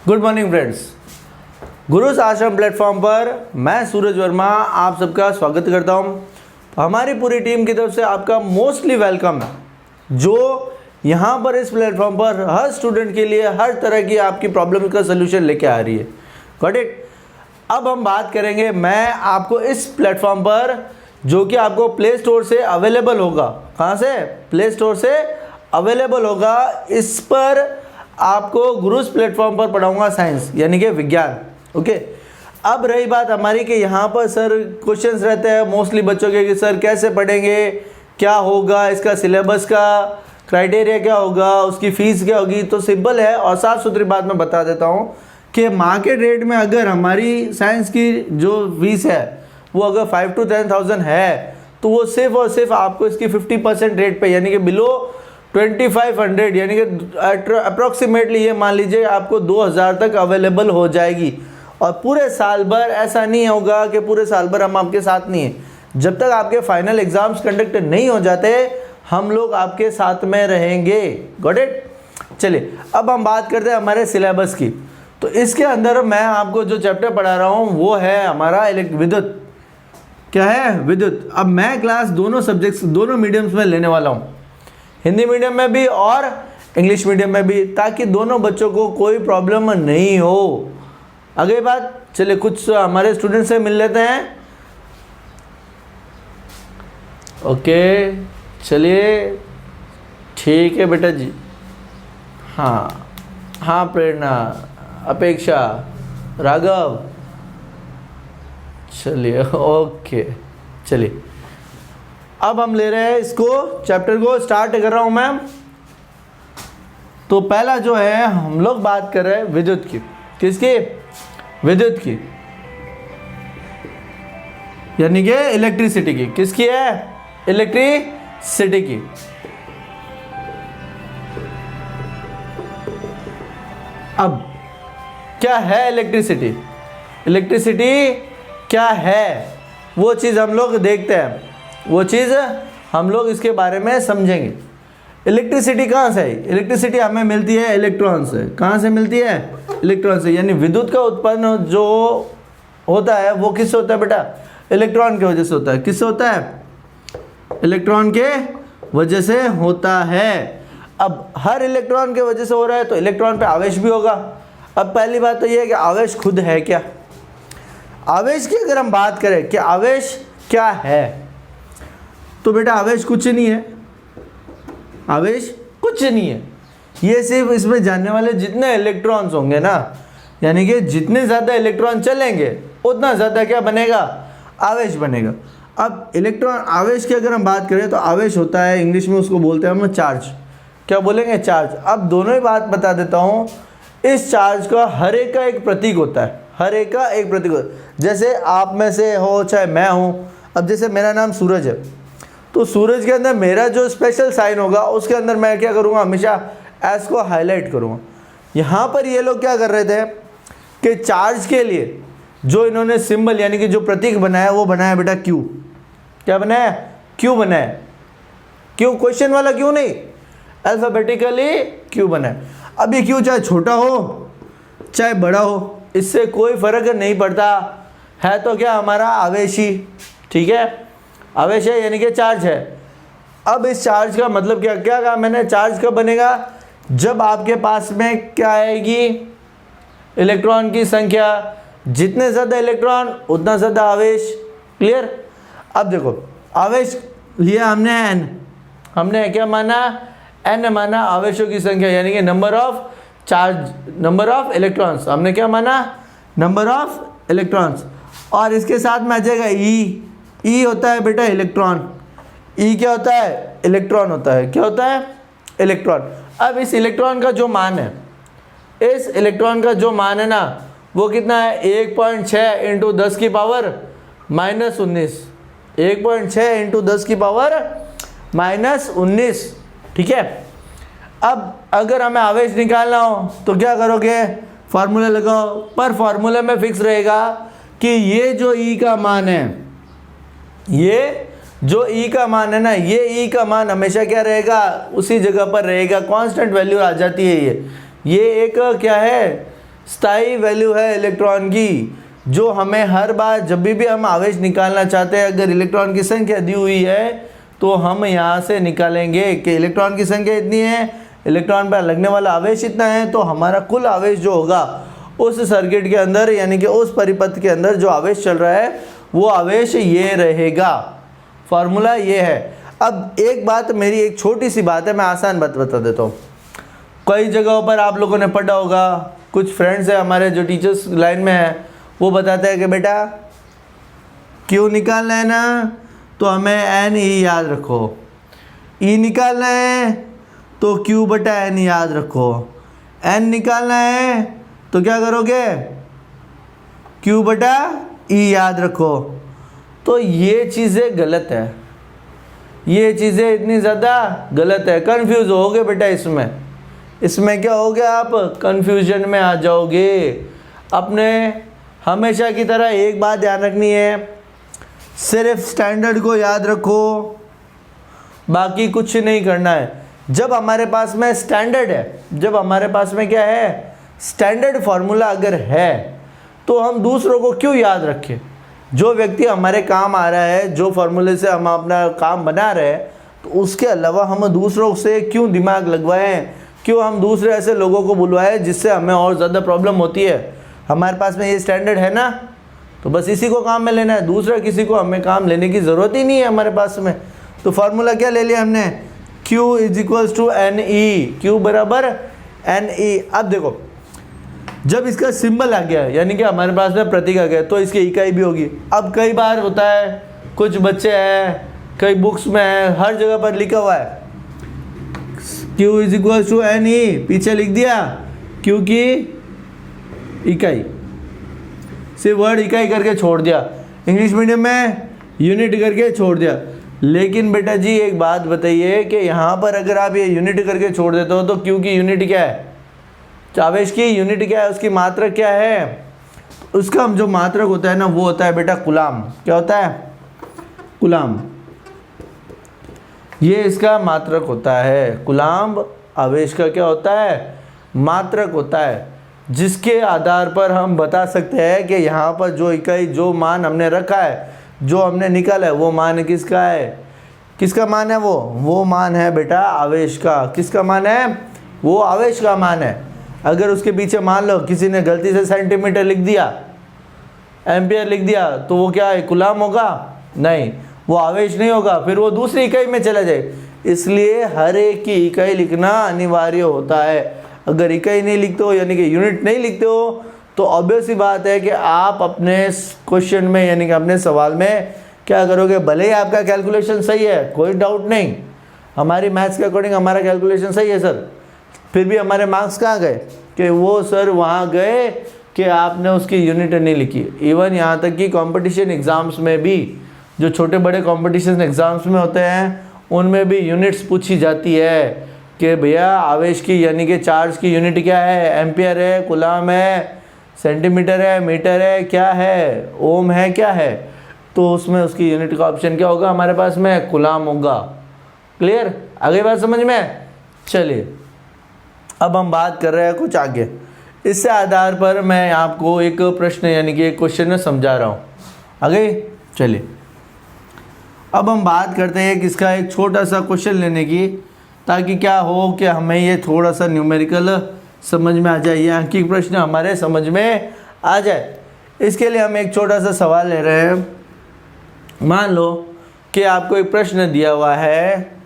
Good morning friends. Gurus Ashram platform पर मैं सूरज वर्मा आप सबका स्वागत करता हूं। हमारी पूरी टीम की तरफ से आपका मोस्टली वेलकम है, जो यहां पर इस प्लेटफॉर्म पर हर स्टूडेंट के लिए हर तरह की आपकी प्रॉब्लम का सलूशन लेके आ रही है। Got it. अब हम बात करेंगे, मैं आपको इस प्लेटफॉर्म पर जो कि आपको प्ले स्टोर से अवेलेबल होगा, कहाँ से? प्ले स्टोर से अवेलेबल होगा। इस पर आपको गुरुस प्लेटफॉर्म पर पढ़ाऊंगा साइंस यानी कि विज्ञान। ओके। अब रही बात हमारी कि यहाँ पर सर क्वेश्चंस रहते हैं मोस्टली बच्चों के कि सर कैसे पढ़ेंगे, क्या होगा, इसका सिलेबस का क्राइटेरिया क्या होगा, उसकी फ़ीस क्या होगी। तो सिंपल है और साफ़ सुथरी बात मैं बता देता हूँ कि मार्केट रेट में अगर हमारी साइंस की जो फीस है वो अगर 5 to 10,000 है तो वो सिर्फ और सिर्फ आपको इसकी 50% रेट पे यानी कि बिलो 2500 यानी कि अप्रॉक्सीमेटली ये मान लीजिए आपको 2000 तक अवेलेबल हो जाएगी। और पूरे साल भर ऐसा नहीं होगा कि पूरे साल भर हम आपके साथ नहीं हैं। जब तक आपके फाइनल एग्जाम्स कंडक्ट नहीं हो जाते हम लोग आपके साथ में रहेंगे। Got it. चलिए अब हम बात करते हैं हमारे सिलेबस की। तो इसके अंदर मैं आपको जो चैप्टर पढ़ा रहा हूँ वो है हमारा विद्युत। क्या है? विद्युत। अब मैं क्लास दोनों सब्जेक्ट्स दोनों मीडियम्स में लेने वाला हूँ, हिंदी मीडियम में भी और इंग्लिश मीडियम में भी, ताकि दोनों बच्चों को कोई प्रॉब्लम नहीं हो। अगली बात, चलिए कुछ हमारे स्टूडेंट से मिल लेते हैं। ओके चलिए ठीक है बेटा जी। हाँ प्रेरणा, अपेक्षा, राघव, चलिए ओके। चलिए अब हम ले रहे हैं इसको, चैप्टर को स्टार्ट कर रहा हूं मैं। तो पहला जो है हम लोग बात कर रहे हैं विद्युत की। किसकी? विद्युत की यानी कि इलेक्ट्रिसिटी की। किसकी है? इलेक्ट्रिसिटी की। अब क्या है इलेक्ट्रिसिटी? इलेक्ट्रिसिटी क्या है वो चीज़ हम लोग देखते हैं, वो चीज़ हम लोग इसके बारे में समझेंगे। इलेक्ट्रिसिटी कहाँ से है? इलेक्ट्रिसिटी हमें मिलती है इलेक्ट्रॉन से। कहाँ से मिलती है? इलेक्ट्रॉन से। यानी विद्युत का उत्पन्न जो होता है वो किससे होता है बेटा? इलेक्ट्रॉन की वजह से होता है। किससे होता है? इलेक्ट्रॉन के वजह से होता है। अब हर इलेक्ट्रॉन के वजह से हो रहा है तो इलेक्ट्रॉन पे आवेश भी होगा। अब पहली बात तो ये है कि आवेश खुद है क्या? आवेश की अगर हम बात करें कि आवेश क्या है, तो बेटा आवेश कुछ नहीं है। आवेश कुछ नहीं है। ये सिर्फ इसमें जानने वाले जितने इलेक्ट्रॉन्स होंगे ना, यानी कि जितने ज़्यादा इलेक्ट्रॉन चलेंगे उतना ज़्यादा क्या बनेगा? आवेश बनेगा। अब इलेक्ट्रॉन आवेश की अगर हम बात करें तो आवेश होता है, इंग्लिश में उसको बोलते हैं हम चार्ज। क्या बोलेंगे? चार्ज। अब दोनों ही बात बता देता हूँ। इस चार्ज का हर एक का एक प्रतीक होता है, हर एक का एक प्रतीक होता है। जैसे आप में से हो चाहे मैं हूँ, अब जैसे मेरा नाम सूरज है तो सूरज के अंदर मेरा जो स्पेशल साइन होगा उसके अंदर मैं क्या करूँगा? हमेशा एस को हाईलाइट करूँगा। यहाँ पर ये लोग क्या कर रहे थे कि चार्ज के लिए जो इन्होंने सिंबल यानी कि जो प्रतीक बनाया वो बनाया बेटा क्यू। क्या बनाया? क्यू बनाया। क्यों? क्वेश्चन वाला क्यों नहीं, अल्फाबेटिकली क्यू बनाया। अब ये क्यू चाहे छोटा हो चाहे बड़ा हो इससे कोई फर्क नहीं पड़ता है। तो क्या हमारा आवेश ही, ठीक है, आवेश है यानी कि चार्ज है। अब इस चार्ज का मतलब क्या क्या कहा मैंने? चार्ज कब बनेगा? जब आपके पास में क्या आएगी? इलेक्ट्रॉन की संख्या। जितने ज़्यादा इलेक्ट्रॉन उतना ज़्यादा आवेश। क्लियर? अब देखो आवेश लिया हमने एन, हमने क्या माना? एन माना आवेशों की संख्या यानी कि number of charge, number of electrons. हमने क्या माना? Number of electrons. और इसके साथ में आ जाएगा ई। ई होता है बेटा इलेक्ट्रॉन। ई क्या होता है? इलेक्ट्रॉन होता है। क्या होता है? इलेक्ट्रॉन। अब इस इलेक्ट्रॉन का जो मान है, इस इलेक्ट्रॉन का जो मान है ना वो कितना है? 1.6 इंटू 10 की पावर -19। 1.6 इंटू 10 की पावर -19। ठीक है। अब अगर हमें आवेश निकालना हो तो क्या करोगे? फार्मूला लगाओ। पर फार्मूले में फिक्स रहेगा कि ये जो ई का मान है, ये जो ई का मान है ना, ये ई का मान हमेशा क्या रहेगा? उसी जगह पर रहेगा। कांस्टेंट वैल्यू आ जाती है ये एक क्या है? स्थायी वैल्यू है इलेक्ट्रॉन की, जो हमें हर बार जब भी हम आवेश निकालना चाहते हैं, अगर इलेक्ट्रॉन की संख्या दी हुई है तो हम यहाँ से निकालेंगे कि इलेक्ट्रॉन की संख्या इतनी है, इलेक्ट्रॉन पर लगने वाला आवेश इतना है, तो हमारा कुल आवेश जो होगा उस सर्किट के अंदर यानी कि उस परिपथ के अंदर जो आवेश चल रहा है वो आवेश ये रहेगा। फार्मूला ये है। अब एक बात, मेरी एक छोटी सी बात है, मैं आसान बात बता देता हूँ। कई जगहों पर आप लोगों ने पढ़ा होगा, कुछ फ्रेंड्स हैं हमारे जो टीचर्स लाइन में हैं, वो बताते हैं कि बेटा क्यू निकालना है ना तो हमें एन ई याद रखो, ई निकालना है तो क्यू बटा एन याद रखो, एन निकालना है तो क्या करोगे, क्यू बटा ई याद रखो। तो ये चीज़ें गलत है, ये चीज़ें इतनी ज़्यादा गलत है, कंफ्यूज होगे बेटा इसमें क्या हो गया, आप कंफ्यूजन में आ जाओगे। अपने हमेशा की तरह एक बात ध्यान रखनी है, सिर्फ स्टैंडर्ड को याद रखो, बाकी कुछ नहीं करना है। जब हमारे पास में स्टैंडर्ड है, जब हमारे पास में क्या है, स्टैंडर्ड फार्मूला अगर है तो हम दूसरों को क्यों याद रखें। जो व्यक्ति हमारे काम आ रहा है, जो फार्मूले से हम अपना काम बना रहे हैं, तो उसके अलावा हम दूसरों से क्यों दिमाग लगवाएं, क्यों हम दूसरे ऐसे लोगों को बुलवाएं जिससे हमें और ज़्यादा प्रॉब्लम होती है। हमारे पास में ये स्टैंडर्ड है ना, तो बस इसी को काम में लेना है, दूसरा किसी को हमें काम लेने की ज़रूरत ही नहीं है हमारे पास में। तो फार्मूला क्या ले लिया हमने, Q is to N E, क्यू बराबर एन ई। अब देखो, जब इसका सिंबल आ गया यानी कि हमारे पास में प्रतीक आ गया तो इसकी इकाई भी होगी। अब कई बार होता है, कुछ बच्चे हैं, कई बुक्स में है, हर जगह पर लिखा हुआ है Q is to N E, पीछे लिख दिया Q की इकाई, सिर्फ वर्ड इकाई करके छोड़ दिया। इंग्लिश मीडियम में यूनिट करके छोड़ दिया। लेकिन बेटा जी एक बात बताइए कि यहाँ पर अगर आप ये यूनिट करके छोड़ देते हो तो Q की यूनिट क्या है, आवेश की यूनिट क्या है, उसकी मात्रक क्या है, उसका जो मात्रक होता है ना वो होता है बेटा कूलाम। क्या होता है, कूलाम। ये इसका मात्रक होता है, कूलाम आवेश का क्या होता है, मात्रक होता है, जिसके आधार पर हम बता सकते हैं कि यहाँ पर जो इकाई, जो मान हमने रखा है, जो हमने निकाला है, वो मान किसका है, किसका मान है, वो मान है बेटा आवेश का। किसका मान है, वो आवेश का मान है। अगर उसके पीछे मान लो किसी ने गलती से सेंटीमीटर लिख दिया, एम्पियर लिख दिया, तो वो क्या है, कूलाम होगा, नहीं, वो आवेश नहीं होगा, फिर वो दूसरी इकाई में चला जाए। इसलिए हर एक की इकाई लिखना अनिवार्य होता है। अगर इकाई नहीं लिखते हो यानी कि यूनिट नहीं लिखते हो तो ऑब्वियस सी बात है कि आप अपने क्वेश्चन में यानी कि अपने सवाल में क्या करोगे, भले ही आपका कैलकुलेशन सही है, कोई डाउट नहीं, हमारी मैथ्स के अकॉर्डिंग हमारा कैलकुलेशन सही है सर, फिर भी हमारे मार्क्स कहाँ गए कि वो सर वहाँ गए कि आपने उसकी यूनिट नहीं लिखी। इवन यहाँ तक कि कंपटीशन एग्ज़ाम्स में भी, जो छोटे बड़े कंपटीशन एग्ज़ाम्स में होते हैं, उनमें भी यूनिट्स पूछी जाती है कि भैया आवेश की यानी कि चार्ज की यूनिट क्या है, एम्पियर है, कूलाम है, सेंटीमीटर है, मीटर है, क्या है, ओम है, क्या है, तो उसमें उसकी यूनिट का ऑप्शन क्या होगा हमारे पास में, कूलाम होगा। क्लियर, आगे बात समझ में। चलिए अब हम बात कर रहे हैं कुछ आगे, इससे आधार पर मैं आपको एक प्रश्न यानी कि एक क्वेश्चन समझा रहा हूँ। आगे चलिए अब हम बात करते हैं किसका, एक छोटा सा क्वेश्चन लेने की, ताकि क्या हो कि हमें ये थोड़ा सा न्यूमेरिकल समझ में आ जाए, ये अंकिक प्रश्न हमारे समझ में आ जाए। इसके लिए हम एक छोटा सा सवाल ले रहे हैं। मान लो कि आपको एक प्रश्न दिया हुआ है,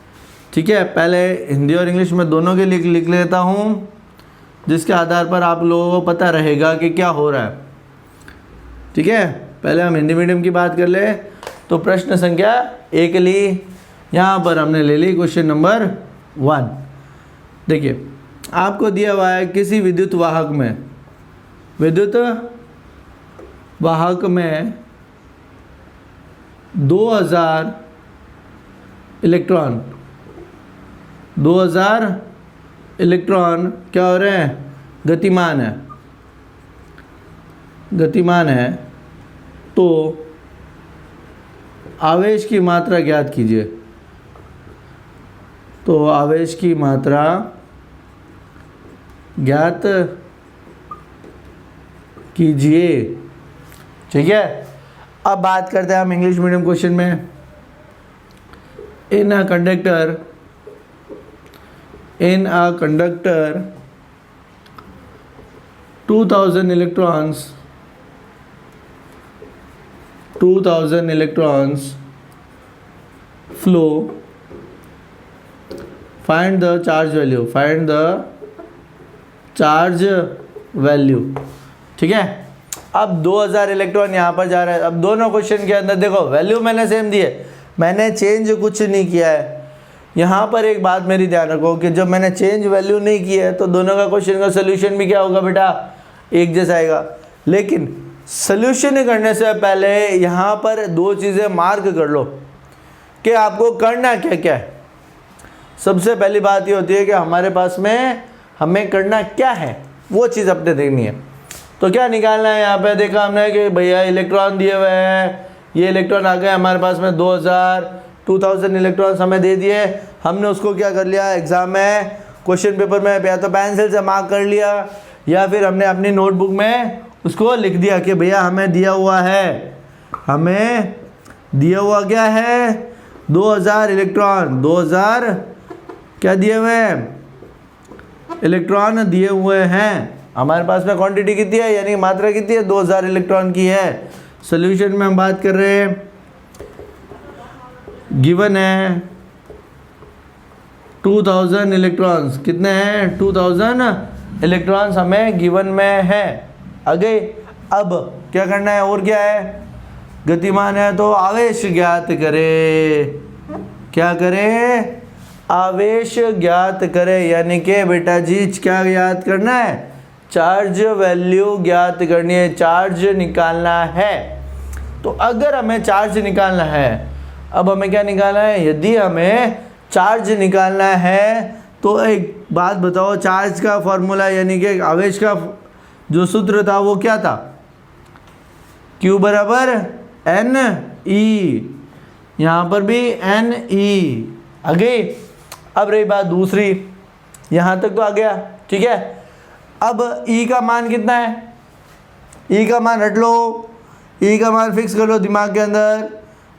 ठीक है, पहले हिंदी और इंग्लिश में दोनों के लिख लेता हूँ, जिसके आधार पर आप लोगों को पता रहेगा कि क्या हो रहा है। ठीक है, पहले हम हिंदी मीडियम की बात कर ले। तो प्रश्न संख्या 1 ली, यहाँ पर हमने ले ली क्वेश्चन नंबर 1। देखिए आपको दिया हुआ है किसी विद्युत वाहक में 2000 इलेक्ट्रॉन क्या हो रहे हैं, गतिमान है। तो आवेश की मात्रा ज्ञात कीजिए। तो आवेश की मात्रा ज्ञात कीजिए। ठीक है, अब बात करते हैं हम इंग्लिश मीडियम क्वेश्चन में। इन a conductor 2000 electrons flow, find the charge value। ठीक है, अब 2000 इलेक्ट्रॉन यहाँ पर जा रहा है। अब दोनों क्वेश्चन के अंदर देखो वैल्यू मैंने सेम दी है, मैंने चेंज कुछ नहीं किया है। यहाँ पर एक बात मेरी ध्यान रखो कि जब मैंने चेंज वैल्यू नहीं की है तो दोनों का क्वेश्चन का सोल्यूशन भी क्या होगा बेटा, एक जैसा आएगा। लेकिन सोल्यूशन करने से पहले यहाँ पर दो चीज़ें मार्क कर लो कि आपको करना क्या क्या है। सबसे पहली बात ये होती है कि हमारे पास में हमें करना क्या है, वो चीज़ अपने देखनी है। तो क्या निकालना है, यहाँ पे देखा हमने कि भैया इलेक्ट्रॉन दिए हुए हैं, ये इलेक्ट्रॉन आ गए हमारे पास में 2000 इलेक्ट्रॉन्स हमें दे दिए। हमने उसको क्या कर लिया, एग्ज़ाम में क्वेश्चन पेपर में या तो पेंसिल से मार्क कर लिया या फिर हमने अपनी नोटबुक में उसको लिख दिया कि भैया हमें दिया हुआ क्या है 2000 इलेक्ट्रॉन, 2000 क्या दिए हुए हैं, इलेक्ट्रॉन दिए हुए हैं। हमारे पास में क्वांटिटी कितनी है, यानी मात्रा कितनी है, 2000 इलेक्ट्रॉन की है। सॉल्यूशन में हम बात कर रहे हैं, गिवन है 2000 इलेक्ट्रॉन्स, कितने हैं 2000 इलेक्ट्रॉन्स हमें गिवन में है। आगे अब क्या करना है, और क्या है, गतिमान है तो आवेश ज्ञात करे। क्या करे, आवेश ज्ञात करे, यानी कि बेटा जी क्या ज्ञात करना है, चार्ज वैल्यू ज्ञात करनी है, चार्ज निकालना है। तो अगर हमें चार्ज निकालना है, अब हमें क्या निकालना है, यदि हमें चार्ज निकालना है तो एक बात बताओ, चार्ज का फॉर्मूला यानी कि आवेश का जो सूत्र था वो क्या था, Q बराबर एन ई, यहाँ पर भी एन ई। आगे अब रही बात दूसरी, यहाँ तक तो आ गया, ठीक है। अब E का मान कितना है, E का मान हट लो, E का मान फिक्स कर लो दिमाग के अंदर,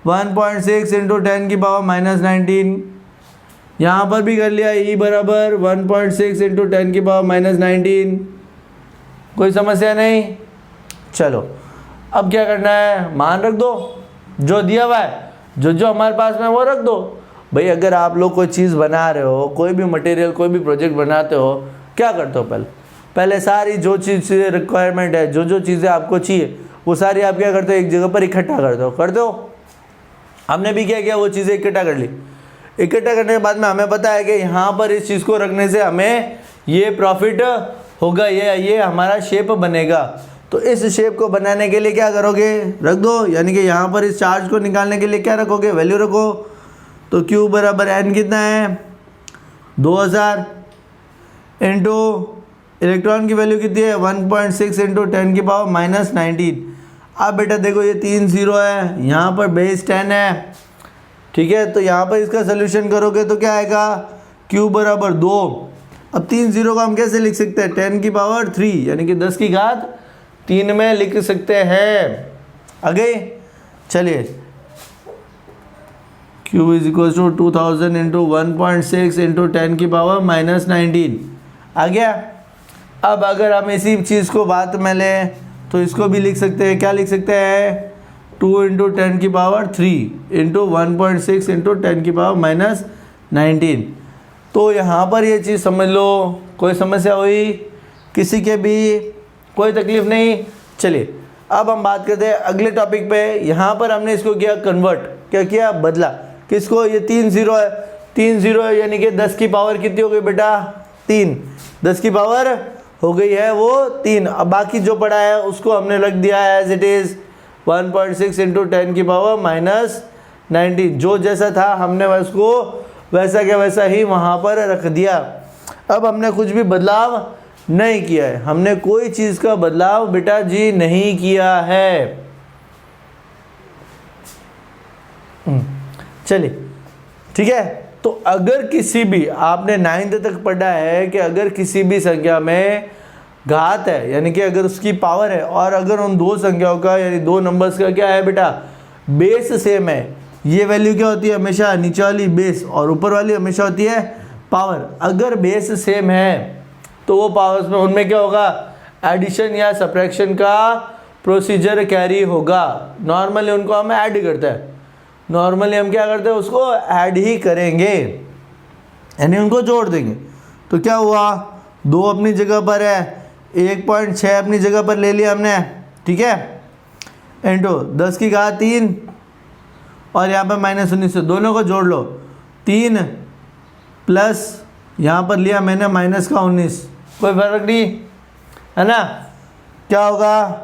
1.6 इंटू 10 की पावर -19। यहाँ पर भी कर लिया, E बराबर 1.6 इंटू 10 की पावर -19। कोई समस्या नहीं। चलो अब क्या करना है, मान रख दो जो दिया हुआ है, जो हमारे पास में वो रख दो। भाई अगर आप लोग कोई चीज़ बना रहे हो, कोई भी मटेरियल, कोई भी प्रोजेक्ट बनाते हो, क्या करते हो, पहले सारी जो चीज़ें रिक्वायरमेंट है, जो चीज़ें आपको चाहिए, वो सारी आप क्या करते हो, एक जगह पर इकट्ठा करते हो। हमने भी क्या किया, वो चीज़ें इकट्ठा कर ली। इकट्ठा करने के बाद में हमें पता है कि यहाँ पर इस चीज़ को रखने से हमें ये प्रॉफिट होगा, ये हमारा शेप बनेगा। तो इस शेप को बनाने के लिए क्या करोगे, रख दो, यानी कि यहाँ पर इस चार्ज को निकालने के लिए क्या रखोगे, वैल्यू रखो। तो Q बराबर N कितना है, 2000 इंटू इलेक्ट्रॉन की वैल्यू कितनी है, 1.6 इंटू 10 की पावर -19। अब बेटा देखो ये 3 0 है, यहाँ पर बेस 10 है, ठीक है। तो यहाँ पर इसका सोल्यूशन करोगे तो क्या आएगा, Q बराबर 2। अब 3 0 को हम कैसे लिख सकते हैं, 10 की पावर 3 यानी कि 10 की घात 3 में लिख सकते हैं। आगे चलिए, Q is equal to 2000 into 1.6 into 10 की पावर -19 आ गया। अब अगर हम इसी चीज़ को बात में लें तो इसको भी लिख सकते हैं, क्या लिख सकते हैं, 2 इंटू 10 की पावर 3 इंटू 1.6 इंटू 10 की पावर -19। तो यहाँ पर ये चीज़ समझ लो, कोई समस्या हुई किसी के भी, कोई तकलीफ नहीं। चलिए अब हम बात करते हैं अगले टॉपिक पे। यहाँ पर हमने इसको किया कन्वर्ट, क्या किया, बदला। किसको, ये 3 0 है, 3 0 है यानी कि 10 की पावर कितनी हो गई बेटा, 3, 10 की पावर हो गई है वो 3। अब बाकी जो पड़ा है उसको हमने रख दिया है एज इट इज़ 1.6 इंटू 10 की पावर -19। जो जैसा था हमने उसको वैसा क्या वैसा ही वहाँ पर रख दिया। अब हमने कुछ भी बदलाव नहीं किया है, हमने कोई चीज़ का बदलाव बेटा जी नहीं किया है। चलिए ठीक है। तो अगर किसी भी, आपने 9th तक पढ़ा है कि अगर किसी भी संख्या में घात है, यानी कि अगर उसकी पावर है, और अगर उन दो संख्याओं का यानी दो नंबर्स का क्या है बेटा, बेस सेम है, ये वैल्यू क्या होती है हमेशा, नीचे वाली बेस और ऊपर वाली हमेशा होती है पावर। अगर बेस सेम है तो वो पावर्स में उनमें क्या होगा, एडिशन या सब्ट्रैक्शन का प्रोसीजर कैरी होगा। नॉर्मली उनको हम ऐड करते हैं, नॉर्मली हम क्या करते हैं, उसको ऐड ही करेंगे, यानी उनको जोड़ देंगे। तो क्या हुआ, 2 अपनी जगह पर है, 1.6 अपनी जगह पर ले लिया हमने, ठीक है, इंटू 10 की घात 3 और यहाँ पर -19, दोनों को जोड़ लो, 3 प्लस यहाँ पर लिया मैंने माइनस का 19, कोई फर्क नहीं है ना। क्या होगा,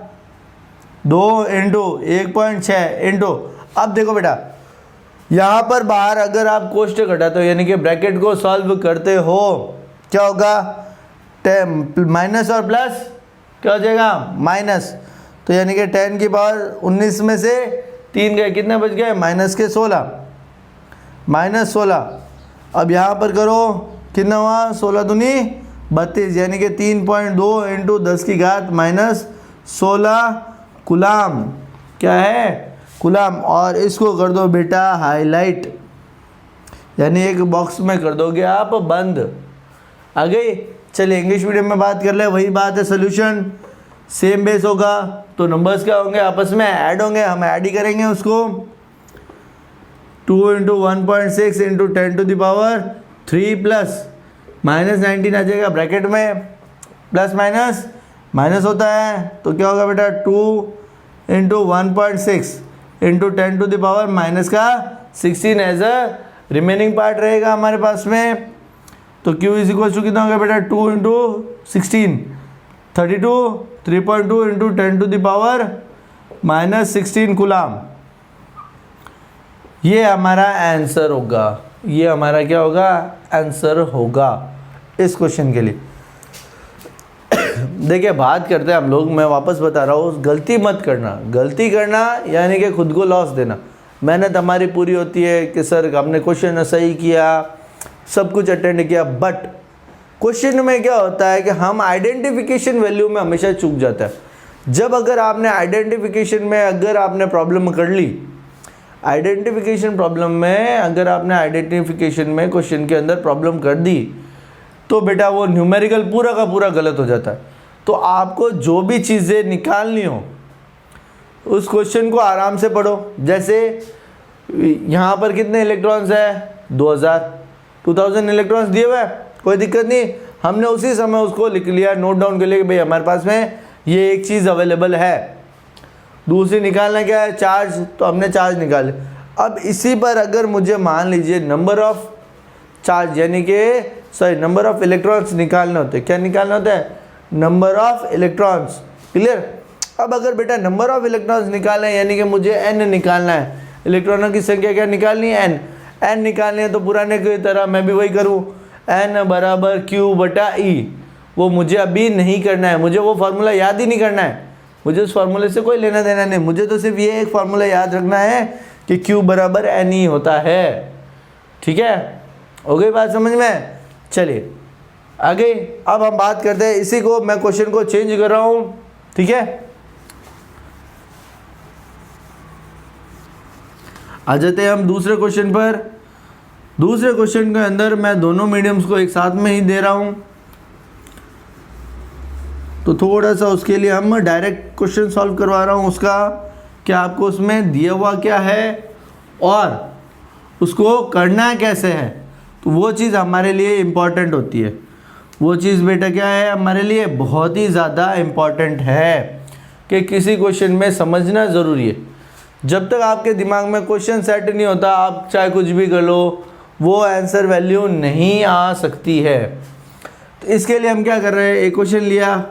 2 इंटू 1.6 इंटू, अब देखो बेटा यहाँ पर बाहर अगर आप कोष्टक घटाते हो यानी कि ब्रैकेट को सॉल्व करते हो, क्या होगा, माइनस और प्लस क्या हो जाएगा, माइनस, तो यानी कि 10 की पावर 19 में से 3 गए, कितने बच गए, माइनस के 16, -16। अब यहाँ पर करो, कितना हुआ, 16 दूनी 32, यानी कि 3.2 इंटू 10 की घात -16 कूलाम, क्या है, कूलाम। और इसको कर दो बेटा हाईलाइट, यानी एक बॉक्स में कर दोगे आप बंद। आ गई। चलिए इंग्लिश मीडियम में बात कर ले, वही बात है, सोल्यूशन सेम बेस होगा तो नंबर्स क्या होंगे, आपस में ऐड होंगे, हम ऐड ही करेंगे उसको। 2 इंटू 1.6 इंटू 10⁻³ प्लस -19 आ जाएगा ब्रैकेट में, प्लस माइनस माइनस होता है, तो क्या होगा बेटा 2 into 1.6 into 10⁻⁻16 as a remaining part रहेगा हमारे पास में। तो Q इज इक्वल टू कितना होगा बेटा, 2 इंटू 16 32, 3.2 इंटू 10⁻⁻16 कूलाम। ये हमारा आंसर होगा, ये हमारा क्या होगा, आंसर होगा इस क्वेश्चन के लिए। देखिए बात करते हैं हम लोग, मैं वापस बता रहा हूँ, गलती मत करना, गलती करना यानी कि खुद को लॉस देना। मेहनत हमारी पूरी होती है कि सर हमने क्वेश्चन सही किया, सब कुछ अटेंड किया, बट क्वेश्चन में क्या होता है कि हम आइडेंटिफिकेशन वैल्यू में हमेशा चूक जाता है। जब अगर आपने आइडेंटिफिकेशन में अगर आपने प्रॉब्लम कर ली, आइडेंटिफिकेशन प्रॉब्लम में अगर आपने आइडेंटिफिकेशन में क्वेश्चन के अंदर प्रॉब्लम कर दी तो बेटा वो न्यूमेरिकल पूरा का पूरा गलत हो जाता है। तो आपको जो भी चीज़ें निकालनी हो उस क्वेश्चन को आराम से पढ़ो। जैसे यहाँ पर कितने इलेक्ट्रॉन्स है, 2000 इलेक्ट्रॉन्स दिए हुए, कोई दिक्कत नहीं, हमने उसी समय उसको लिख लिया, नोट डाउन कर लिया कि भाई हमारे पास में ये एक चीज़ अवेलेबल है। दूसरी निकालना क्या है, चार्ज, तो हमने चार्ज निकाले। अब इसी पर अगर मुझे मान लीजिए नंबर ऑफ चार्ज यानी कि नंबर ऑफ इलेक्ट्रॉन्स निकालने होते हैं, क्या निकालना होता है, नंबर ऑफ इलेक्ट्रॉन्स, क्लियर। अब अगर बेटा नंबर ऑफ इलेक्ट्रॉन्स निकालना है यानी कि मुझे n निकालना है, इलेक्ट्रॉनों की संख्या क्या निकालनी है, n निकालनी है, तो पुराने की तरह मैं भी वही करूँ, n = Q/E। वो मुझे अभी नहीं करना है, मुझे वो फार्मूला याद ही नहीं करना है, मुझे उस फार्मूले से कोई लेना देना नहीं, मुझे तो सिर्फ ये एक फार्मूला याद रखना है कि Q = NE होता है। ठीक है, हो गई बात समझ में। चलिए आगे अब हम बात करते हैं, इसी को मैं क्वेश्चन को चेंज कर रहा हूँ, ठीक है। आ जाते हैं हम दूसरे क्वेश्चन पर। दूसरे क्वेश्चन के अंदर मैं दोनों मीडियम्स को एक साथ में ही दे रहा हूँ, तो थोड़ा सा उसके लिए हम डायरेक्ट क्वेश्चन सॉल्व करवा रहा हूँ उसका, कि आपको उसमें दिया हुआ क्या है और उसको करना कैसे है, तो वो चीज़ हमारे लिए इम्पॉर्टेंट होती है। वो चीज़ बेटा क्या है, हमारे लिए बहुत ही ज़्यादा इम्पॉर्टेंट है कि किसी क्वेश्चन में समझना ज़रूरी है। जब तक आपके दिमाग में क्वेश्चन सेट नहीं होता, आप चाहे कुछ भी कर लो, वो आंसर वैल्यू नहीं आ सकती है। तो इसके लिए हम क्या कर रहे हैं, एक क्वेश्चन लिया,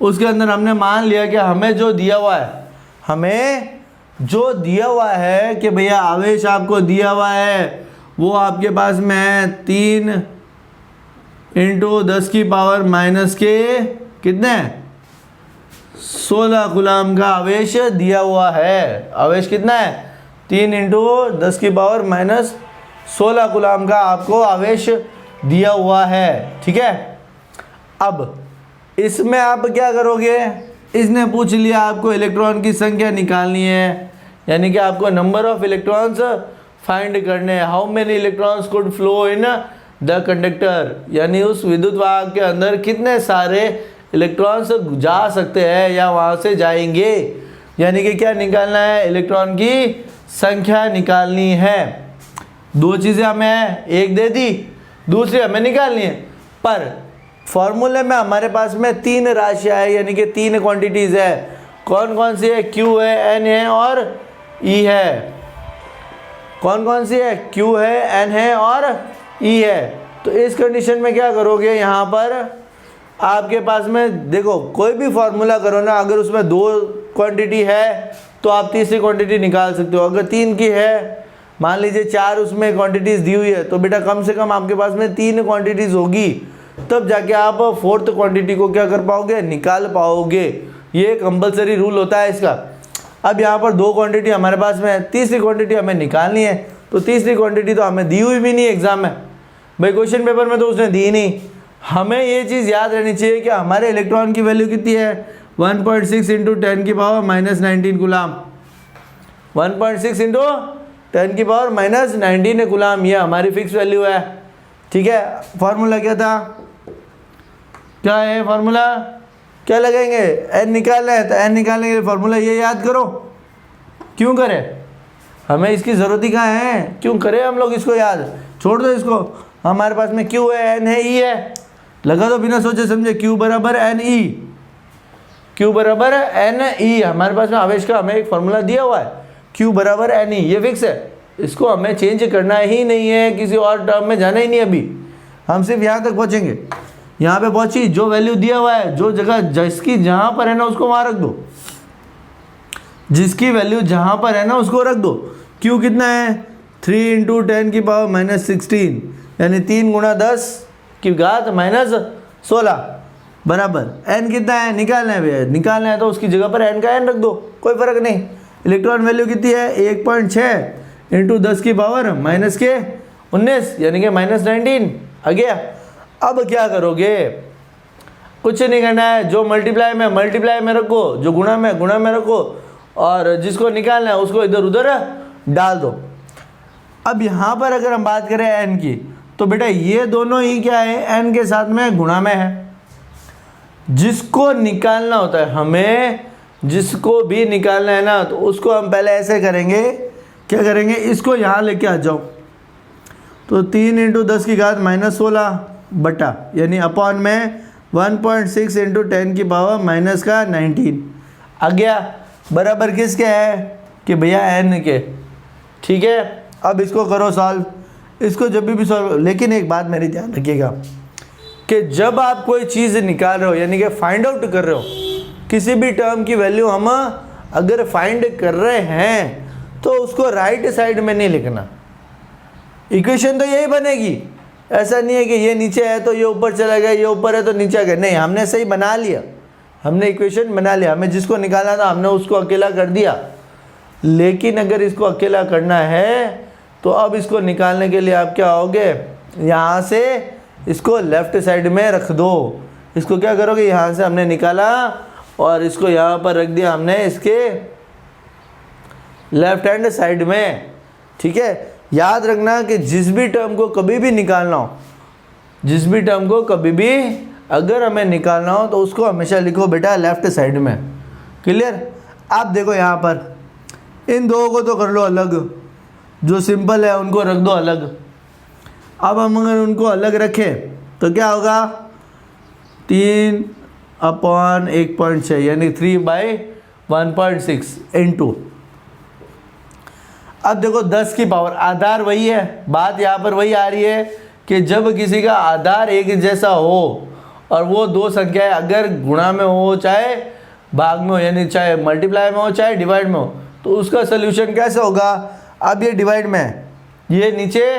उसके अंदर हमने मान लिया कि हमें जो दिया हुआ है, हमें जो दिया हुआ है कि भैया आवेश आपको दिया हुआ है वो आपके पास में है 3 इंटू 10⁻⁻ के कितने 16 कूलाम का आवेश दिया हुआ है। आवेश कितना है, 3 इंटू 10⁻⁻16 कूलाम का आपको आवेश दिया हुआ है। ठीक है, अब इसमें आप क्या करोगे, इसने पूछ लिया आपको इलेक्ट्रॉन की संख्या निकालनी है, यानी कि आपको नंबर ऑफ इलेक्ट्रॉन्स फाइंड करने हैं। How many electrons could flow in the conductor, यानी उस विद्युत वाहक के अंदर कितने सारे इलेक्ट्रॉन्स जा सकते हैं या वहाँ से जाएंगे, यानी कि क्या निकालना है, इलेक्ट्रॉन की संख्या निकालनी है। दो चीज़ें हमें एक दे दी, दूसरी हमें निकालनी है। पर फॉर्मूले में हमारे पास में 3 राशियाँ है, यानी कि 3 क्वांटिटीज़ है। कौन कौन सी है, Q है, N है और E है। कौन कौन सी है, Q है, N है और E है। तो इस कंडीशन में क्या करोगे, यहाँ पर आपके पास में देखो कोई भी फॉर्मूला करो ना, अगर उसमें 2 क्वांटिटी है तो आप तीसरी क्वांटिटी निकाल सकते हो। अगर 3 की है, मान लीजिए 4 उसमें क्वांटिटीज़ दी हुई है, तो बेटा कम से कम आपके पास में 3 क्वांटिटीज़ होगी, तब जाके आप 4th क्वांटिटी को क्या कर पाओगे, निकाल पाओगे। ये कंपलसरी रूल होता है इसका। अब यहाँ पर 2 क्वांटिटी हमारे पास में है, तीसरी क्वांटिटी हमें निकालनी है। तो तीसरी क्वांटिटी तो हमें दी हुई भी नहीं एग्जाम में, भाई क्वेश्चन पेपर में तो उसने दी नहीं। हमें ये चीज़ याद रहनी चाहिए कि हमारे इलेक्ट्रॉन की वैल्यू कितनी है, 1.6 इंटू 10 की पावर -19 गुलाम। 1.6 इंटू 10 की पावर -19 गुलाम, ये हमारी फिक्स वैल्यू है। ठीक है, फॉर्मूला क्या था, क्या है फॉर्मूला, क्या लगाएंगे, n निकालना है, तो n निकालने के लिए फॉर्मूला ये याद करो। क्यों करें, हमें इसकी ज़रूरत ही कहाँ है, क्यों करें हम लोग इसको याद, छोड़ दो इसको। हमारे पास में Q है, N है, E है, लगा दो बिना सोचे समझे, Q बराबर NE, Q बराबर NE। हमारे पास में आवेश का हमें एक फॉर्मूला दिया हुआ है, Q बराबर NE, ये फिक्स है, इसको हमें चेंज करना ही नहीं है, किसी और टर्म में जाना ही नहीं। अभी हम सिर्फ यहाँ तक पहुँचेंगे, यहाँ पे पहुँची, जो वैल्यू दिया हुआ है, जो जगह जिसकी जहाँ पर है ना उसको वहाँ रख दो, जिसकी वैल्यू जहाँ पर है ना उसको रख दो। Q कितना है, 3 इंटू 10 की पावर -16, यानी 3 गुणा 10 की घात -16 बराबर। N कितना है, निकालना है भैया, निकालना है तो उसकी जगह पर N का N रख दो, कोई फ़र्क नहीं। इलेक्ट्रॉन वैल्यू कितनी है, 1.6 इंटू 10 की पावर -19, यानी कि -19 आ गया। अब क्या करोगे, कुछ नहीं करना है, जो मल्टीप्लाई में रखो, जो गुणा में रखो, और जिसको निकालना है उसको इधर उधर डाल दो। अब यहाँ पर अगर हम बात करें n की, तो बेटा ये दोनों ही क्या है, n के साथ में गुणा में है। जिसको निकालना होता है हमें, जिसको भी निकालना है ना, तो उसको हम पहले ऐसे करेंगे, क्या करेंगे, इसको यहाँ लेके आ जाओ, तो 3 इंटू 10 की घात -16 बटा, यानी अपॉन में 1.6 इंटू 10 की पावर -19 आ गया, बराबर किसके है, कि भैया n के। ठीक है, अब इसको करो सॉल्व, इसको जब भी सॉल्व, लेकिन एक बात मेरी ध्यान रखिएगा कि जब आप कोई चीज़ निकाल रहे हो, यानी कि फाइंड आउट कर रहे हो, किसी भी टर्म की वैल्यू हम अगर फाइंड कर रहे हैं तो उसको राइट साइड में नहीं लिखना। इक्वेशन तो यही बनेगी, ऐसा नहीं है कि ये नीचे है तो ये ऊपर चला गया, ये ऊपर है तो नीचे गया, नहीं, हमने सही बना लिया, हमने इक्वेशन बना लिया, हमें जिसको निकालना था हमने उसको अकेला कर दिया। लेकिन अगर इसको अकेला करना है तो अब इसको निकालने के लिए आप क्या होगे, यहाँ से इसको लेफ़्ट साइड में रख दो। इसको क्या करोगे, यहाँ से हमने निकाला और इसको यहाँ पर रख दिया हमने इसके लेफ्ट हैंड साइड में। ठीक है, याद रखना कि जिस भी टर्म को कभी भी निकालना हो, जिस भी टर्म को कभी भी अगर हमें निकालना हो तो उसको हमेशा लिखो बेटा लेफ्ट साइड में। क्लियर। आप देखो यहाँ पर इन दो को तो कर लो अलग, जो सिंपल है उनको रख दो अलग। अब हम अगर उनको अलग रखें तो क्या होगा, 3/1.6 यानी 3/1.6 इंटू, अब देखो 10 की पावर, आधार वही है, बात यहाँ पर वही आ रही है कि जब किसी का आधार एक जैसा हो और वो दो संख्याएं अगर गुणा में हो चाहे भाग में हो, यानी चाहे मल्टीप्लाई में हो चाहे डिवाइड में हो, तो उसका सोल्यूशन कैसे होगा। अब ये डिवाइड में है, ये नीचे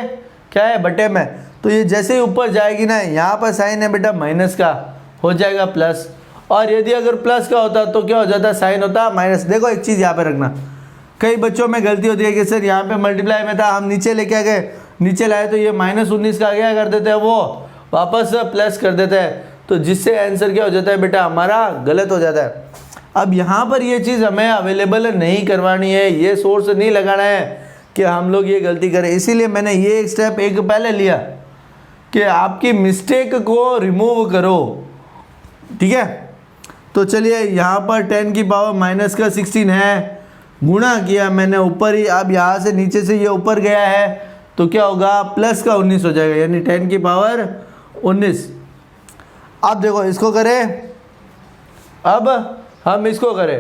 क्या है बटे में, तो ये जैसे ही ऊपर जाएगी ना, यहाँ पर साइन है बेटा माइनस का, हो जाएगा प्लस, और यदि अगर प्लस का होता तो क्या हो जाता, साइन होता माइनस। देखो एक चीज़ यहाँ पे रखना, कई बच्चों में गलती होती है कि सर यहाँ पे मल्टीप्लाई में था, हम नीचे लेके आ गए, नीचे लाए तो ये -19 का क्या कर देते हैं, वो वापस प्लस कर देते हैं। तो जिससे आंसर क्या हो जाता है बेटा हमारा गलत हो जाता है। अब यहाँ पर ये चीज़ हमें अवेलेबल नहीं करवानी है, ये सोर्स नहीं लगाना है कि हम लोग ये गलती करें, इसीलिए मैंने ये स्टेप एक पहले लिया कि आपकी मिस्टेक को रिमूव करो। ठीक है, तो चलिए यहाँ पर 10 की पावर माइनस का 16 है, गुणा किया मैंने ऊपर ही, अब यहाँ से नीचे से ये ऊपर गया है तो क्या होगा प्लस का 19 हो जाएगा, यानी 10 की पावर 19। अब देखो इसको करें, अब हम इसको करें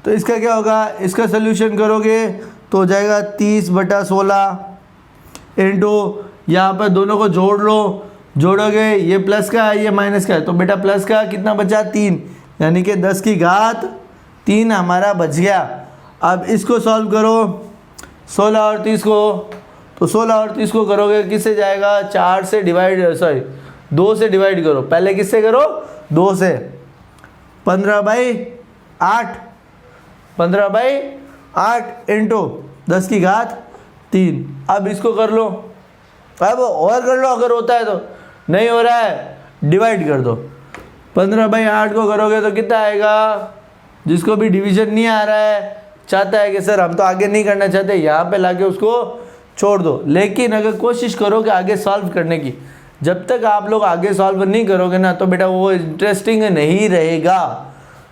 तो इसका क्या होगा, इसका सोल्यूशन करोगे तो हो जाएगा 30/16 इंटू यहाँ पर दोनों को जोड़ लो, जोड़ोगे ये प्लस का है ये माइनस का है, तो बेटा प्लस का कितना बचा 3, यानी कि 10 की घात 3 हमारा बच गया। अब इसको सॉल्व करो 16 और 30 को, तो 16 और 30 को करोगे किससे जाएगा, 4 से डिवाइड 2 से डिवाइड करो, पहले किससे करो 2 से, 15/8 15/8 इंटू 10 की घात 3। अब इसको कर लो, अब और कर लो अगर होता है तो, नहीं हो रहा है डिवाइड कर दो, 15/8 को करोगे तो कितना आएगा, जिसको भी डिवीजन नहीं आ रहा है चाहता है कि सर हम तो आगे नहीं करना चाहते, यहाँ पे लाके उसको छोड़ दो। लेकिन अगर कोशिश करो कि आगे सॉल्व करने की, जब तक आप लोग आगे सॉल्व नहीं करोगे ना तो बेटा वो इंटरेस्टिंग नहीं रहेगा।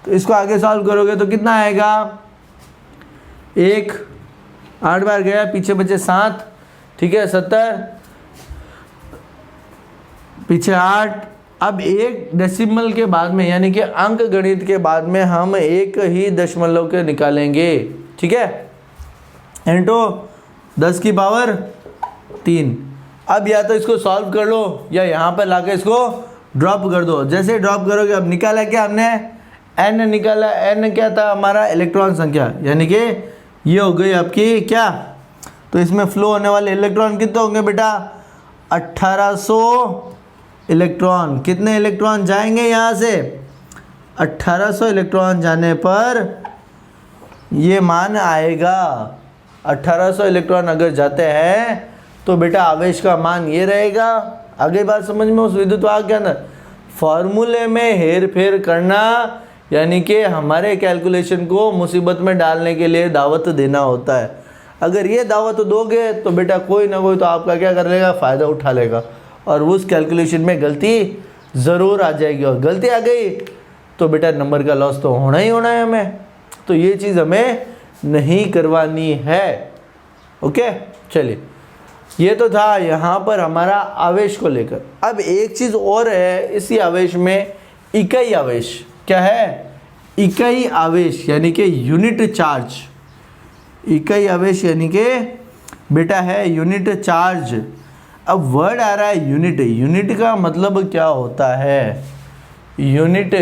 तो इसको आगे सॉल्व करोगे तो कितना आएगा, 1 8 बार गया, पीछे बचे 7, ठीक है 70, पीछे 8। अब एक डेसिमल के बाद में यानी कि अंक गणित के बाद में हम एक ही दशमलव के निकालेंगे, ठीक है, इंटू 10 की पावर 3। अब या तो इसको सॉल्व कर लो या यहाँ पर लाके इसको ड्रॉप कर दो। जैसे ड्रॉप करोगे, अब निकाला क्या हमने, n निकाला, n क्या था हमारा इलेक्ट्रॉन संख्या, यानी कि ये हो गई आपकी क्या, तो इसमें फ्लो होने वाले इलेक्ट्रॉन कितने होंगे बेटा 1800 इलेक्ट्रॉन। कितने इलेक्ट्रॉन जाएंगे यहाँ से, 1800 इलेक्ट्रॉन जाने पर ये मान आएगा। 1800 इलेक्ट्रॉन अगर जाते हैं तो बेटा आवेश का मान ये रहेगा। आगे बात समझ में उस विद्युत वाहक के अंदर फॉर्मूले में हेर फेर करना, यानी कि हमारे कैलकुलेशन को मुसीबत में डालने के लिए दावत देना होता है। अगर ये दावत दोगे तो बेटा कोई ना कोई तो आपका क्या कर लेगा, फ़ायदा उठा लेगा और उस कैलकुलेशन में गलती ज़रूर आ जाएगी, और गलती आ गई तो बेटा नंबर का लॉस तो होना ही होना है हमें। तो ये चीज़ हमें नहीं करवानी है। ओके, चलिए ये तो था यहाँ पर हमारा आवेश को लेकर। अब एक चीज़ और है इसी आवेश में, इकाई आवेश। क्या है, इकाई आवेश यानी कि यूनिट चार्ज। इकाई आवेश यानी कि बेटा है यूनिट चार्ज। अब वर्ड आ रहा है यूनिट, यूनिट का मतलब क्या होता है, यूनिट,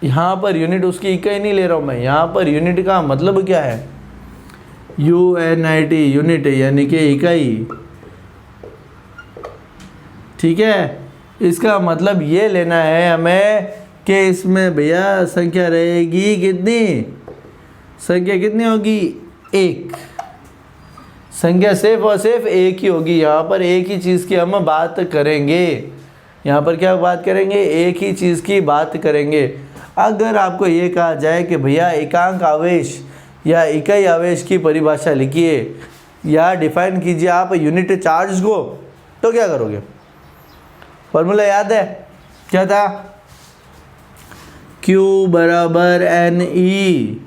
यहाँ पर यूनिट उसकी इकाई नहीं ले रहा हूँ मैं, यहाँ पर यूनिट का मतलब क्या है, UNIT यूनिट यानी कि इकाई, ठीक है। इसका मतलब ये लेना है हमें कि इसमें भैया संख्या रहेगी कितनी, संख्या कितनी होगी, 1। संख्या सिर्फ और सिर्फ एक ही होगी। यहाँ पर एक ही चीज़ की हम बात करेंगे, यहाँ पर क्या बात करेंगे, एक ही चीज़ की बात करेंगे। अगर आपको ये कहा जाए कि भैया एकांक आवेश या इकाई आवेश की परिभाषा लिखिए या डिफाइन कीजिए आप यूनिट चार्ज को, तो क्या करोगे, फॉर्मूला याद है क्या था, Q बराबर NE,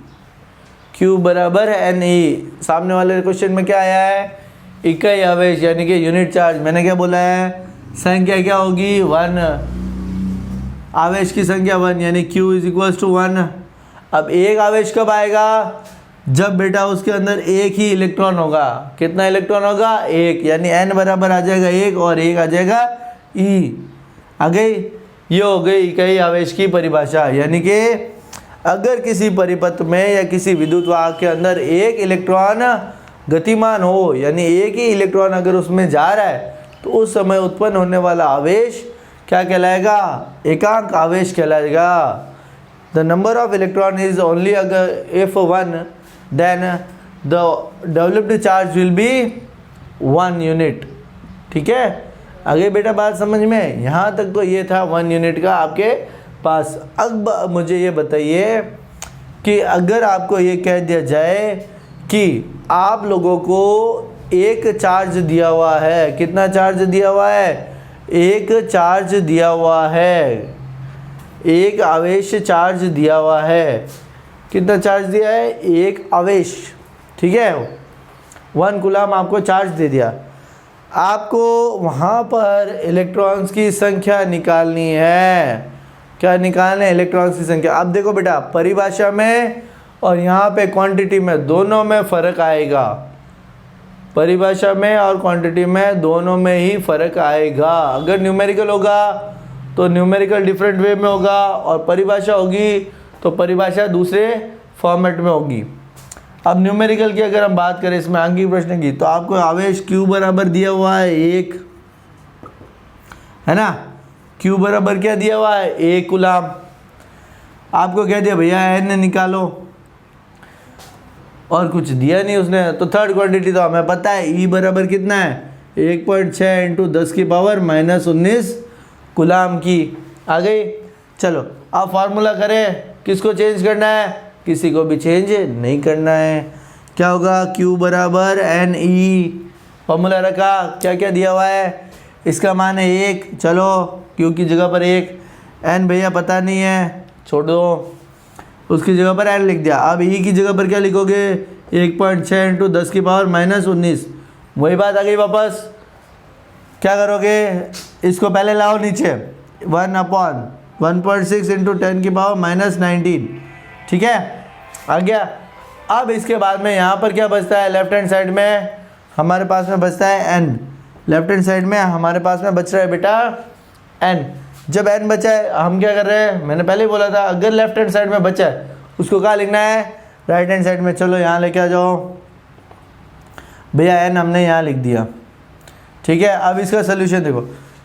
Q बराबर NE। सामने वाले क्वेश्चन में क्या आया है, इकाई आवेश यानी कि यूनिट चार्ज। मैंने क्या बोला है, संख्या क्या होगी 1, आवेश की संख्या 1 यानी Q इज इक्वल्स टू 1। अब एक आवेश कब आएगा, जब बेटा उसके अंदर एक ही इलेक्ट्रॉन होगा। कितना इलेक्ट्रॉन होगा, 1, यानी n बराबर आ जाएगा 1 और 1 आ जाएगा E। आ गई, ये हो गई इकाई आवेश की परिभाषा। यानी कि अगर किसी परिपथ में या किसी विद्युत वाहक के अंदर एक इलेक्ट्रॉन गतिमान हो, यानी एक ही इलेक्ट्रॉन अगर उसमें जा रहा है, तो उस समय उत्पन्न होने वाला आवेश क्या कहलाएगा, एकांक आवेश कहलाएगा। The number of electron is only अगर if 1, then the developed charge will be 1 unit. ठीक है, आगे बेटा बात समझ में? यहाँ तक तो ये था 1 यूनिट का आपके पास। अब मुझे ये बताइए कि अगर आपको ये कह दिया जाए कि आप लोगों को एक चार्ज दिया हुआ है, कितना चार्ज दिया हुआ है? एक चार्ज दिया हुआ है, एक आवेश चार्ज दिया हुआ है। कितना चार्ज दिया है? एक आवेश, ठीक है, 1 कूलम आपको चार्ज दे दिया। आपको वहाँ पर इलेक्ट्रॉन्स की संख्या निकालनी है। क्या निकालना है? इलेक्ट्रॉन्स की संख्या। अब देखो बेटा, परिभाषा में और यहाँ पे क्वांटिटी में दोनों में फ़र्क आएगा। परिभाषा में और क्वांटिटी में दोनों में ही फ़र्क आएगा। अगर न्यूमेरिकल होगा तो न्यूमेरिकल डिफरेंट वे में होगा, और परिभाषा होगी तो परिभाषा दूसरे फॉर्मेट में होगी। अब न्यूमेरिकल की अगर हम बात करें इसमें आगे प्रश्न की, तो आपको आवेश Q बराबर दिया हुआ है 1, है ना? Q बराबर क्या दिया हुआ है? 1 कूलम। आपको कह दिया भैया N निकालो, और कुछ दिया नहीं उसने। तो थर्ड क्वांटिटी तो हमें पता है, E बराबर कितना है? 1.6 इंटू 10 की पावर -19 कूलम की। आ गई? चलो अब फार्मूला करें। किसको चेंज करना है? किसी को भी चेंज नहीं करना है। क्या होगा? Q बराबर NE। फार्मूला रखा, क्या क्या दिया हुआ है? इसका मान है 1, चलो Q की जगह पर 1, N भैया पता नहीं है, छोड़ दो, उसकी जगह पर N लिख दिया। अब E की जगह पर क्या लिखोगे? 1.6 इंटू 10 की पावर -19। वही बात आ गई वापस। क्या करोगे? इसको पहले लाओ नीचे, 1/1.6 इंटू 10 की पावर -19, ठीक है, आ गया। अब इसके बाद में यहाँ पर क्या बचता है? लेफ्ट हैंड साइड में हमारे पास में बचता है N। लेफ्ट हैंड साइड में हमारे पास में बच रहा है बेटा N। जब N बचा है, हम क्या कर रहे हैं? मैंने पहले ही बोला था, अगर लेफ्ट हैंड साइड में बचा है उसको कहाँ लिखना है? राइट हैंड साइड में। चलो यहाँ लेके आ जाओ भैया, N हमने यहाँ लिख दिया, ठीक है। अब इसका सोल्यूशन देखो,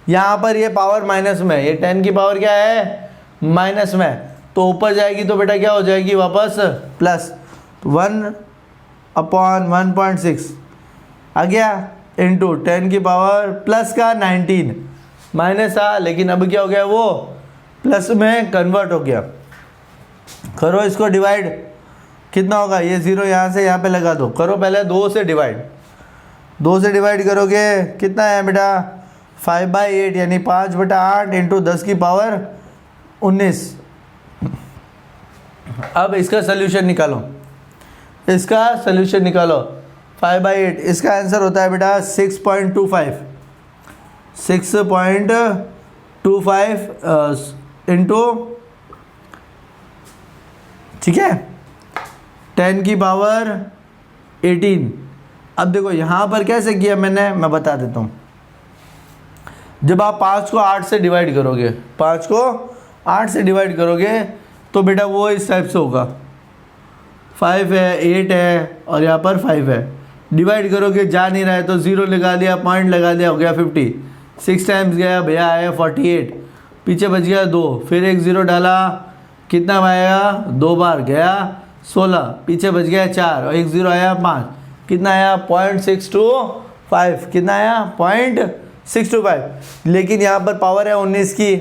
यहाँ पर ये पावर माइनस में, ये 10 की पावर क्या है? माइनस में, तो ऊपर जाएगी तो बेटा क्या हो जाएगी? वापस प्लस 1/1.6 आ गया, इंटू 10 की पावर प्लस का 19, माइनस था लेकिन अब क्या हो गया? वो प्लस में कन्वर्ट हो गया। करो इसको डिवाइड, कितना होगा? ये 0 यहाँ से यहाँ पे लगा दो। करो पहले 2 से डिवाइड, 2 से डिवाइड करोगे कितना है बेटा? 5/8 यानी 5/8 इंटू 10 की पावर 19। अब इसका सोल्यूशन निकालो, इसका सोल्यूशन निकालो। 5/8, इसका आंसर होता है बेटा 6.25 इंटू, ठीक है, 10 की पावर 18। अब देखो यहाँ पर कैसे किया मैंने, मैं बता देता हूँ। जब आप 5 को 8 से डिवाइड करोगे, 5 को 8 से डिवाइड करोगे तो बेटा वो इस टाइप से होगा, 5 है, 8 है और यहाँ पर 5 है। डिवाइड करोगे, जा नहीं रहा है तो 0 लगा दिया, पॉइंट लगा दिया, हो गया 50। 6 टाइम्स गया भैया, आया 48, पीछे बच गया 2, फिर एक 0 डाला, कितना आया? 2 बार गया 16, पीछे बच गया 4 और एक 0 आया 5, कितना आया? 0.625, कितना आया? 0.625। लेकिन यहाँ पर पावर है 19 की,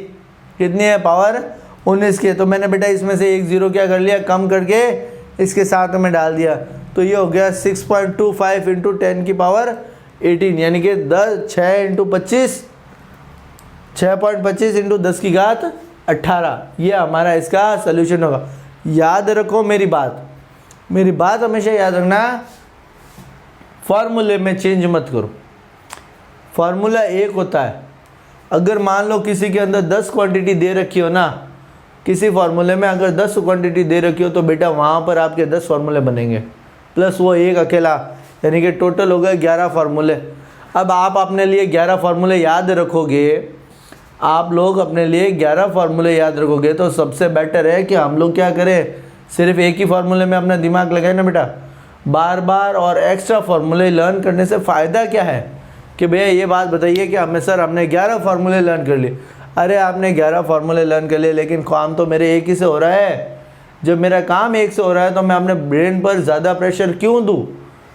कितनी है? पावर 19 की। तो मैंने बेटा इसमें से एक 0 क्या कर लिया? कम करके इसके साथ में डाल दिया, तो ये हो गया 6.25 इंटू 10 की पावर 18, यानी कि 6 इंटू 25, 6.25 इंटू 10 की घात 18। ये हमारा इसका सोल्यूशन होगा। याद रखो मेरी बात हमेशा याद रखना, फार्मूले में चेंज मत करो। फार्मूला एक होता है। अगर मान लो किसी के अंदर 10 क्वांटिटी दे रखी हो ना, किसी फार्मूले में अगर 10 क्वांटिटी दे रखी हो तो बेटा वहाँ पर आपके 10 फार्मूले बनेंगे, प्लस वो एक अकेला, यानी कि टोटल हो गए 11 फार्मूले। अब आप अपने लिए 11 फार्मूले याद रखोगे, आप लोग अपने लिए 11 फार्मूले याद रखोगे तो सबसे बेटर है कि हम लोग क्या करें, सिर्फ एक ही फार्मूले में अपना दिमाग लगाए ना बेटा। बार बार और एक्स्ट्रा फार्मूले लर्न करने से फ़ायदा क्या है कि भैया ये बात बताइए कि हमें सर हमने 11 फार्मूले लर्न कर लिए। अरे आपने 11 फार्मूले लर्न कर लिए, लेकिन काम तो मेरे एक ही से हो रहा है। जब मेरा काम एक से हो रहा है तो मैं अपने ब्रेन पर ज़्यादा प्रेशर क्यों दूँ?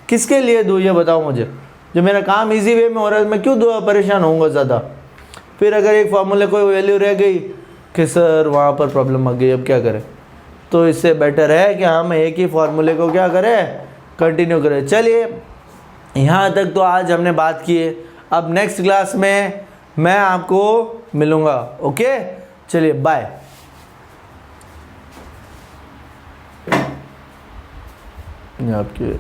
किसके लिए दूँ ये बताओ मुझे। जब मेरा काम इजी वे में हो रहा है मैं क्यों परेशान होऊंगा ज़्यादा? फिर अगर एक फार्मूले कोई वैल्यू रह गई कि सर वहाँ पर प्रॉब्लम आ गई, अब क्या करें, तो इससे बेटर है कि हम एक ही फार्मूले को क्या करें, कंटिन्यू करें। चलिए यहाँ तक तो आज हमने बात की है। अब नेक्स्ट क्लास में मैं आपको मिलूँगा। ओके, चलिए बाय। आपके